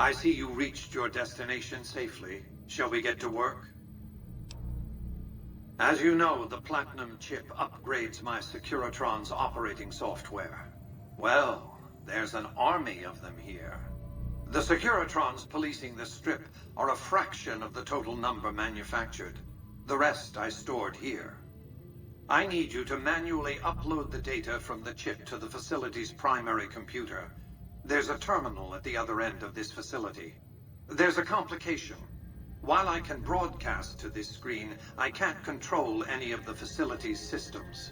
I see you reached your destination safely. Shall we get to work? As you know, the Platinum chip upgrades my Securitron's operating software. Well, there's an army of them here. The Securitrons policing the strip are a fraction of the total number manufactured. The rest I stored here. I need you to manually upload the data from the chip to the facility's primary computer. There's a terminal at the other end of this facility. There's a complication. While I can broadcast to this screen, I can't control any of the facility's systems.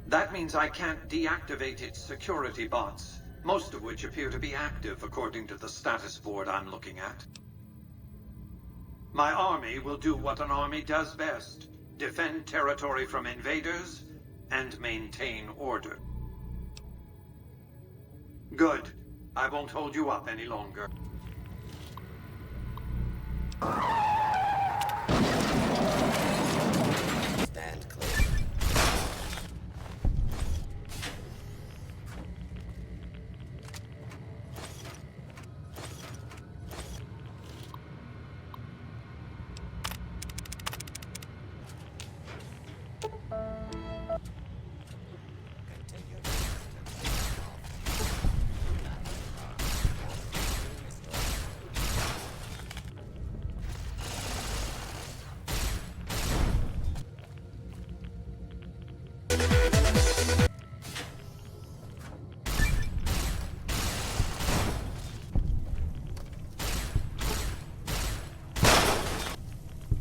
That means I can't deactivate its security bots, most of which appear to be active according to the status board I'm looking at. My army will do what an army does best: defend territory from invaders and maintain order. Good. I won't hold you up any longer. Stand clear.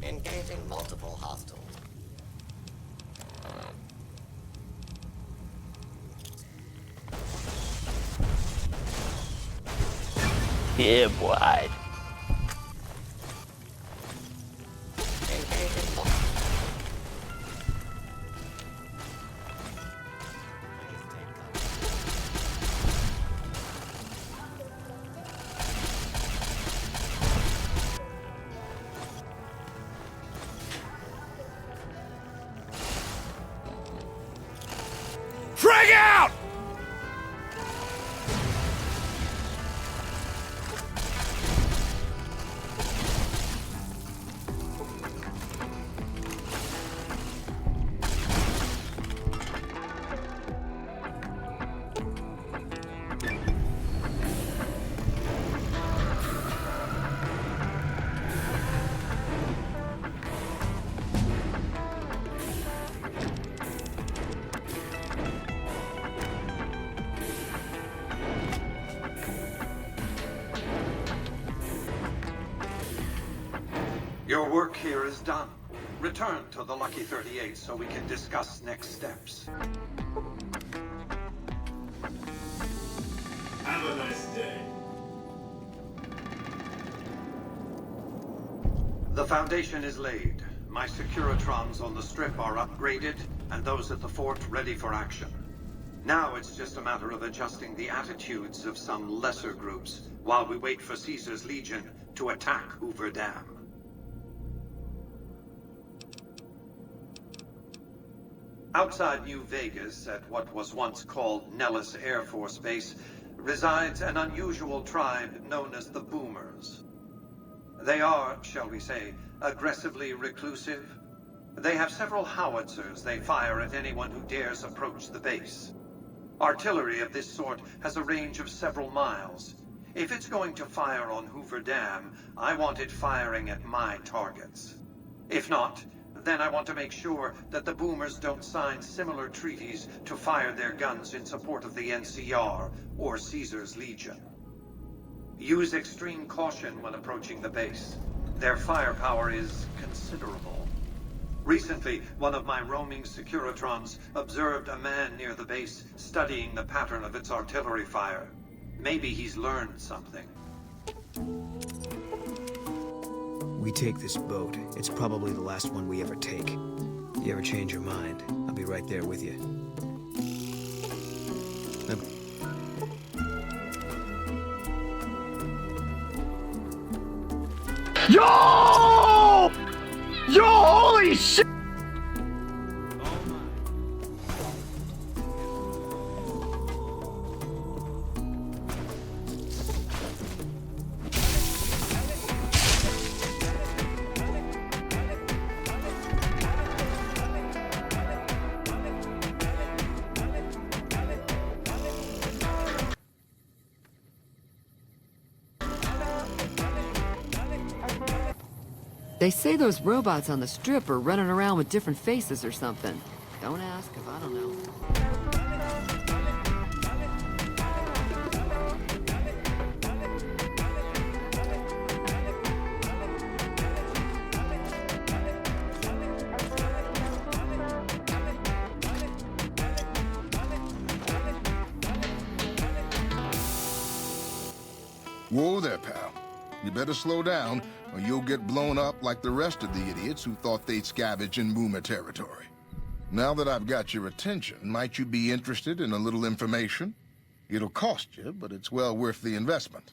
Engaging multiple hostiles. Yeah, boy. Engaging multiple. Frag out! Your work here is done. Return to the Lucky 38 so we can discuss next steps. Have a nice day. The foundation is laid. My Securitrons on the strip are upgraded, and those at the fort ready for action. Now it's just a matter of adjusting the attitudes of some lesser groups while we wait for Caesar's Legion to attack Hoover Dam. Outside New Vegas, at what was once called Nellis Air Force Base, resides an unusual tribe known as the Boomers. They are, shall we say, aggressively reclusive. They have several howitzers they fire at anyone who dares approach the base. Artillery of this sort has a range of several miles. If it's going to fire on Hoover Dam, I want it firing at my targets. If not, then I want to make sure that the Boomers don't sign similar treaties to fire their guns in support of the NCR or Caesar's Legion. Use extreme caution when approaching the base. Their firepower is considerable. Recently, one of my roaming Securitrons observed a man near the base studying the pattern of its artillery fire. Maybe he's learned something. We take this boat. It's probably the last one we ever take. If you ever change your mind, I'll be right there with you. Yo! Yo, holy shit! They say those robots on the strip are running around with different faces or something. Don't ask if I don't know. Whoa there, pal. You better slow down, or you'll get blown up like the rest of the idiots who thought they'd scavenge in Boomer territory. Now that I've got your attention, might you be interested in a little information? It'll cost you, but it's well worth the investment.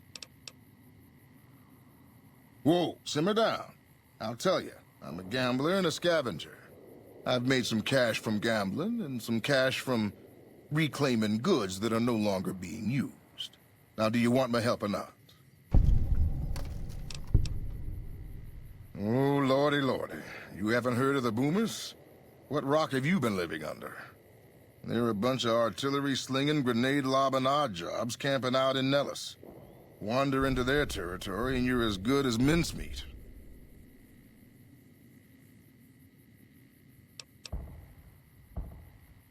Whoa, simmer down. I'll tell you, I'm a gambler and a scavenger. I've made some cash from gambling and some cash from reclaiming goods that are no longer being used. Now, do you want my help or not? Oh, lordy, lordy. You haven't heard of the Boomers? What rock have you been living under? They're a bunch of artillery-slinging, grenade-lobbing odd jobs camping out in Nellis. Wander into their territory and you're as good as mincemeat.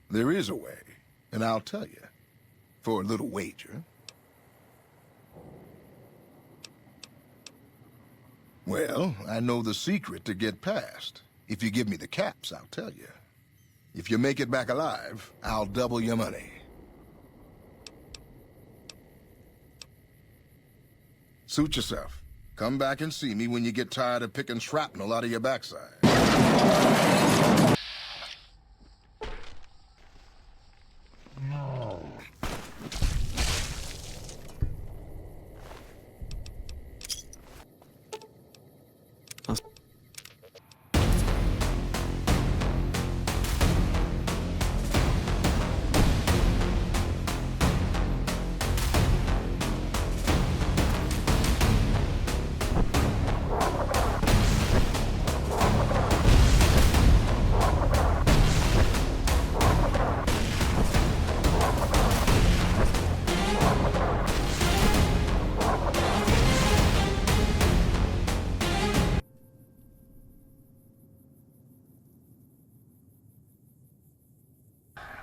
There is a way, and I'll tell you, for a little wager. Well, I know the secret to get past. If you give me the caps, I'll tell you. If you make it back alive, I'll double your money. Suit yourself. Come back and see me when you get tired of picking shrapnel out of your backside.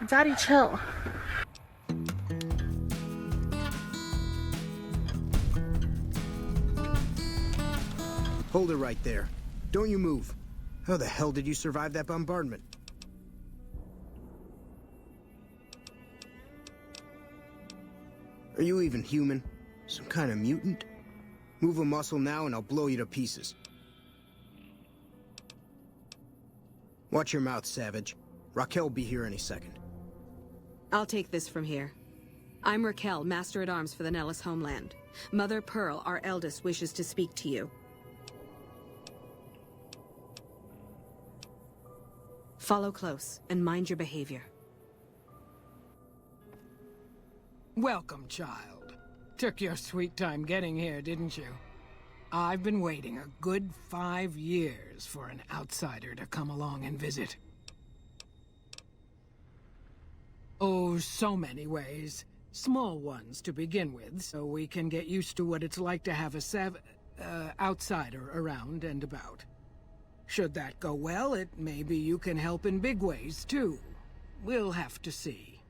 Daddy, chill. Hold it right there. Don't you move. How the hell did you survive that bombardment? Are you even human? Some kind of mutant? Move a muscle now and I'll blow you to pieces. Watch your mouth, Savage. Raquel will be here any second. I'll take this from here. I'm Raquel, Master-at-Arms for the Nellis homeland. Mother Pearl, our eldest, wishes to speak to you. Follow close, and mind your behavior. Welcome, child. Took your sweet time getting here, didn't you? I've been waiting a good 5 years for an outsider to come along and visit. Oh, so many ways. Small ones to begin with, so we can get used to what it's like to have a outsider around and about. Should that go well, maybe you can help in big ways, too. We'll have to see.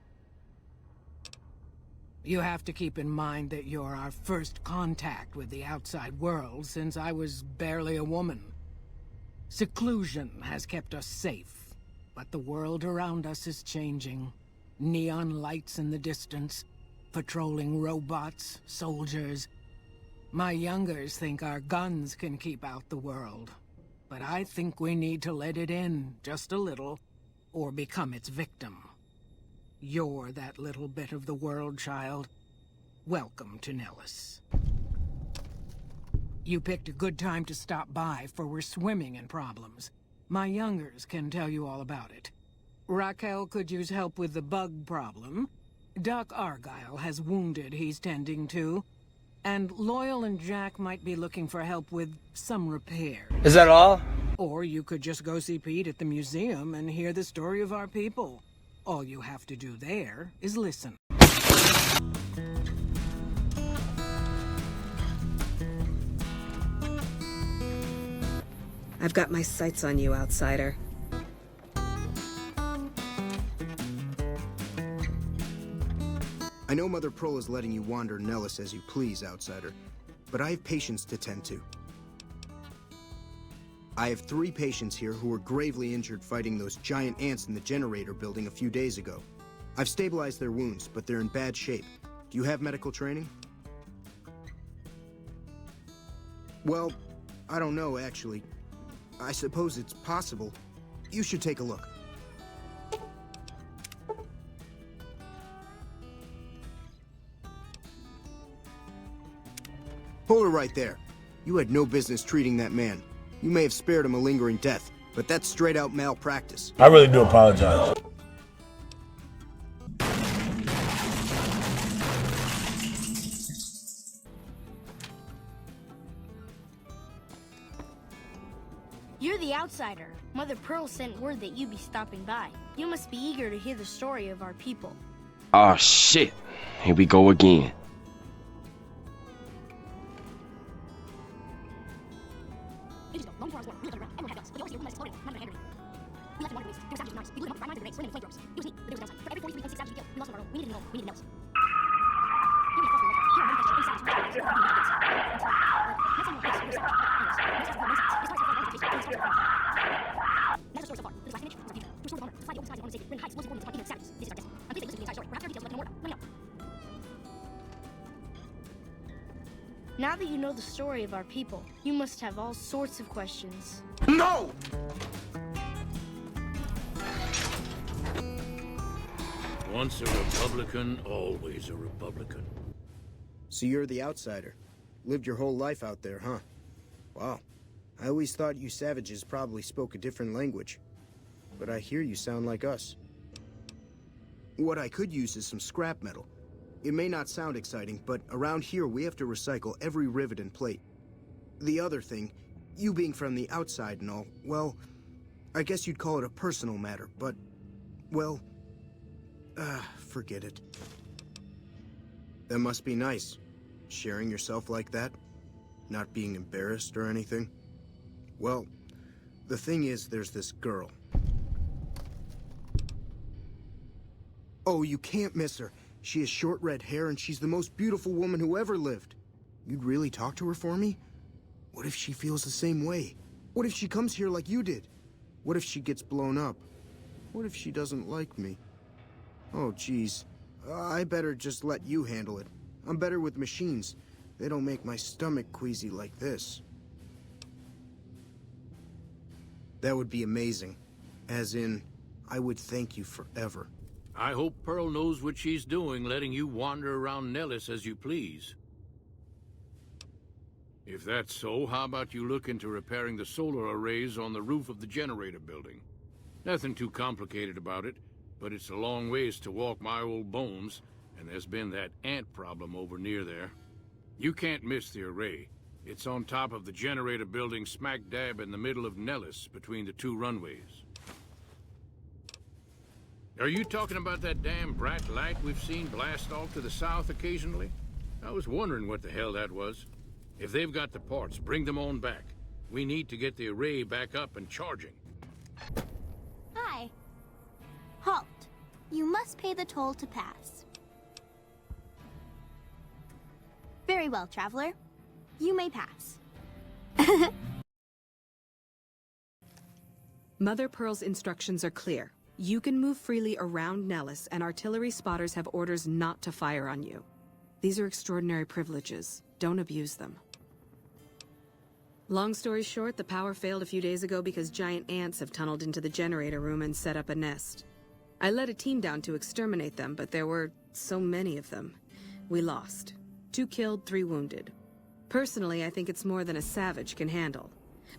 You have to keep in mind that you're our first contact with the outside world since I was barely a woman. Seclusion has kept us safe, but the world around us is changing. Neon lights in the distance, patrolling robots, soldiers. My youngers think our guns can keep out the world. But I think we need to let it in, just a little, or become its victim. You're that little bit of the world, child. Welcome to Nellis. You picked a good time to stop by, for we're swimming in problems. My youngers can tell you all about it. Raquel could use help with the bug problem. Doc Argyle has wounded he's tending to. And Loyal and Jack might be looking for help with some repair. Is that all? Or you could just go see Pete at the museum and hear the story of our people. All you have to do there is listen. I've got my sights on you, outsider. I know Mother Pearl is letting you wander Nellis as you please, outsider, but I have patients to tend to. I have 3 patients here who were gravely injured fighting those giant ants in the generator building a few days ago. I've stabilized their wounds, but they're in bad shape. Do you have medical training? Well, I don't know, actually. I suppose it's possible. You should take a look. Hold her right there. You had no business treating that man. You may have spared him a lingering death, but that's straight-out malpractice. I really do apologize. You're the outsider. Mother Pearl sent word that you'd be stopping by. You must be eager to hear the story of our people. Oh shit. Here we go again. Now that you know the story of our people, you must have all sorts of questions. No! Once a Republican, always a Republican. So you're the outsider. Lived your whole life out there, huh? Wow. I always thought you savages probably spoke a different language. But I hear you sound like us. What I could use is some scrap metal. It may not sound exciting, but around here we have to recycle every rivet and plate. The other thing, you being from the outside and all, well, I guess you'd call it a personal matter, but, well, forget it. That must be nice, sharing yourself like that, not being embarrassed or anything. Well, the thing is, there's this girl. Oh, you can't miss her. She has short red hair and she's the most beautiful woman who ever lived. You'd really talk to her for me? What if she feels the same way? What if she comes here like you did? What if she gets blown up? What if she doesn't like me? Oh, geez. I better just let you handle it. I'm better with machines. They don't make my stomach queasy like this. That would be amazing. As in, I would thank you forever. I hope Pearl knows what she's doing, letting you wander around Nellis as you please. If that's so, how about you look into repairing the solar arrays on the roof of the generator building? Nothing too complicated about it, but it's a long ways to walk my old bones, and there's been that ant problem over near there. You can't miss the array. It's on top of the generator building smack dab in the middle of Nellis, between the 2 runways. Are you talking about that damn bright light we've seen blast off to the south occasionally? I was wondering what the hell that was. If they've got the parts, bring them on back. We need to get the array back up and charging. Hi. Halt. You must pay the toll to pass. Very well, traveler. You may pass. Mother Pearl's instructions are clear. You can move freely around Nellis, and artillery spotters have orders not to fire on you. These are extraordinary privileges. Don't abuse them. Long story short, the power failed a few days ago because giant ants have tunneled into the generator room and set up a nest. I led a team down to exterminate them, but there were so many of them. We lost. 2 killed, 3 wounded. Personally, I think it's more than a savage can handle.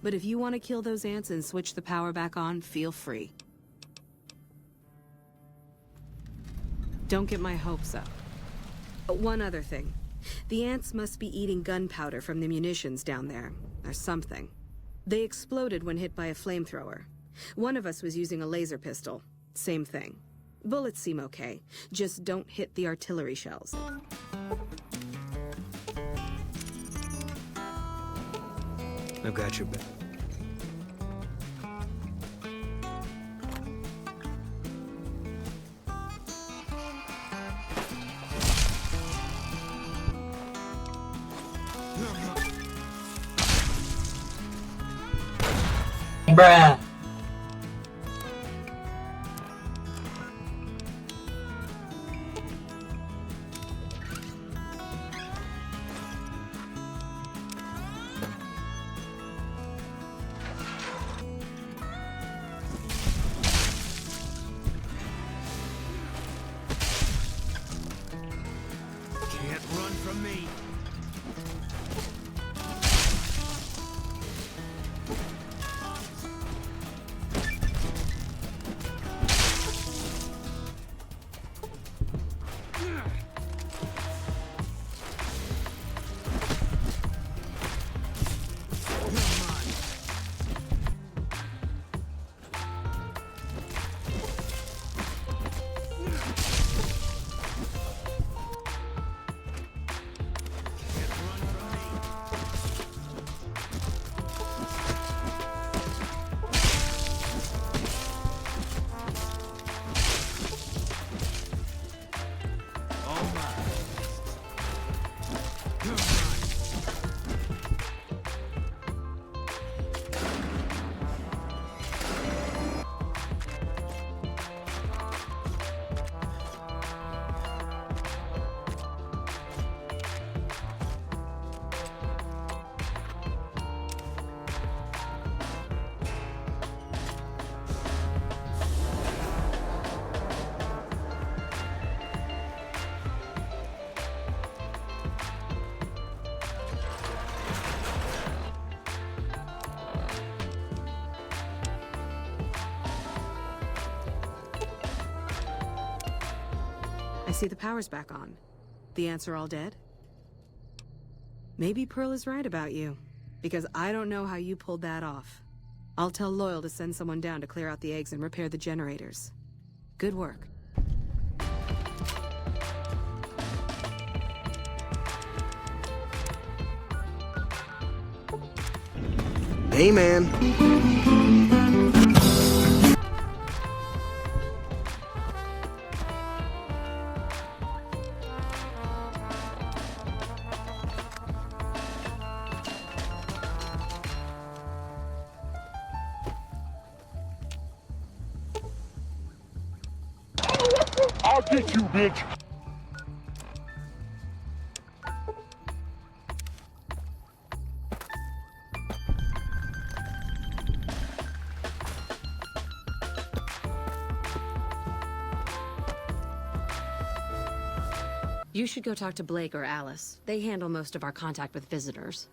But if you want to kill those ants and switch the power back on, feel free. Don't get my hopes up. One other thing. The ants must be eating gunpowder from the munitions down there, or something. They exploded when hit by a flamethrower. One of us was using a laser pistol. Same thing. Bullets seem okay. Just don't hit the artillery shells. I've got your back. Bruh. Can't run from me. I see the power's back on. The Ants are all dead? Maybe Pearl is right about you, because I don't know how you pulled that off. I'll tell Loyal to send someone down to clear out the eggs and repair the generators. Good work. Hey, man. I'll get you, bitch. You should go talk to Blake or Alice. They handle most of our contact with visitors.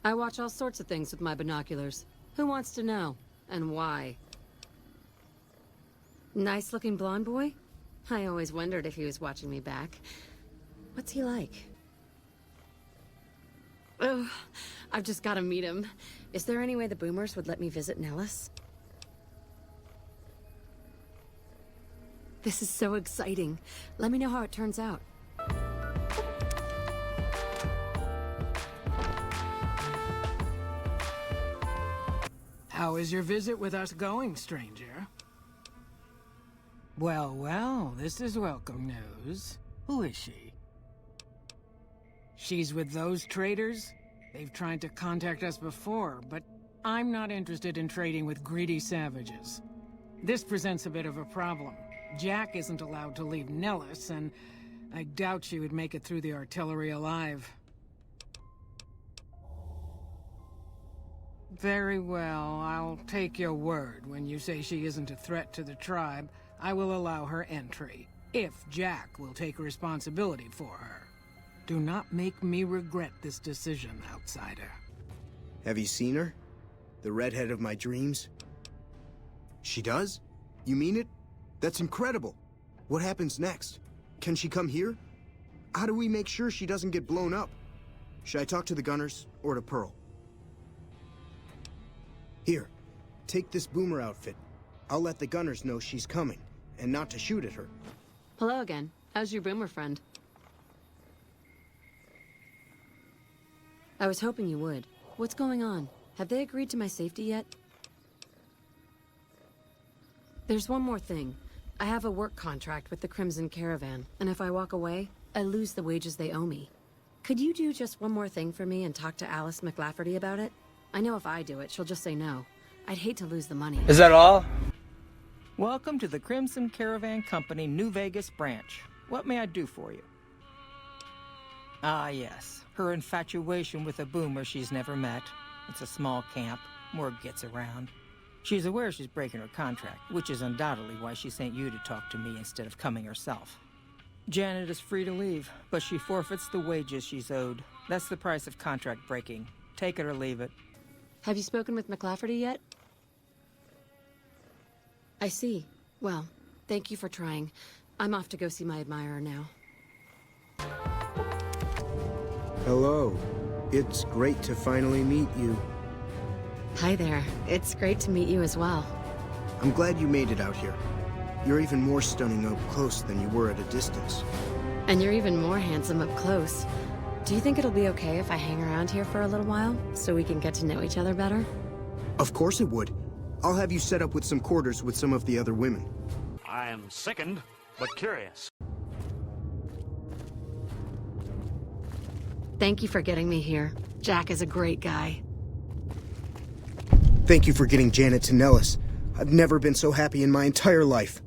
I watch all sorts of things with my binoculars. Who wants to know? And why? Nice-looking blonde boy? I always wondered if he was watching me back. What's he like? Oh, I've just got to meet him. Is there any way the Boomers would let me visit Nellis? This is so exciting. Let me know how it turns out. How is your visit with us going, stranger? Well, well, this is welcome news. Who is she? She's with those traders? They've tried to contact us before, but I'm not interested in trading with greedy savages. This presents a bit of a problem. Jack isn't allowed to leave Nellis, and I doubt she would make it through the artillery alive. Very well, I'll take your word. When you say she isn't a threat to the tribe, I will allow her entry, if Jack will take responsibility for her. Do not make me regret this decision, outsider. Have you seen her? The redhead of my dreams? She does? You mean it? That's incredible. What happens next? Can she come here? How do we make sure she doesn't get blown up? Should I talk to the Gunners or to Pearl? Here, take this Boomer outfit. I'll let the Gunners know she's coming, and not to shoot at her. Hello again. How's your Boomer friend? I was hoping you would. What's going on? Have they agreed to my safety yet? There's one more thing. I have a work contract with the Crimson Caravan, and if I walk away, I lose the wages they owe me. Could you do just one more thing for me and talk to Alice McLafferty about it? I know if I do it, she'll just say no. I'd hate to lose the money. Is that all? Welcome to the Crimson Caravan Company New Vegas branch. What may I do for you? Ah, yes. Her infatuation with a boomer she's never met. It's a small camp. Word gets around. She's aware she's breaking her contract, which is undoubtedly why she sent you to talk to me instead of coming herself. Janet is free to leave, but she forfeits the wages she's owed. That's the price of contract breaking. Take it or leave it. Have you spoken with McLafferty yet? I see. Well, thank you for trying. I'm off to go see my admirer now. Hello. It's great to finally meet you. Hi there. It's great to meet you as well. I'm glad you made it out here. You're even more stunning up close than you were at a distance. And you're even more handsome up close. Do you think it'll be okay if I hang around here for a little while, so we can get to know each other better? Of course it would. I'll have you set up with some quarters with some of the other women. I am sickened, but curious. Thank you for getting me here. Jack is a great guy. Thank you for getting Janet to Nellis. I've never been so happy in my entire life.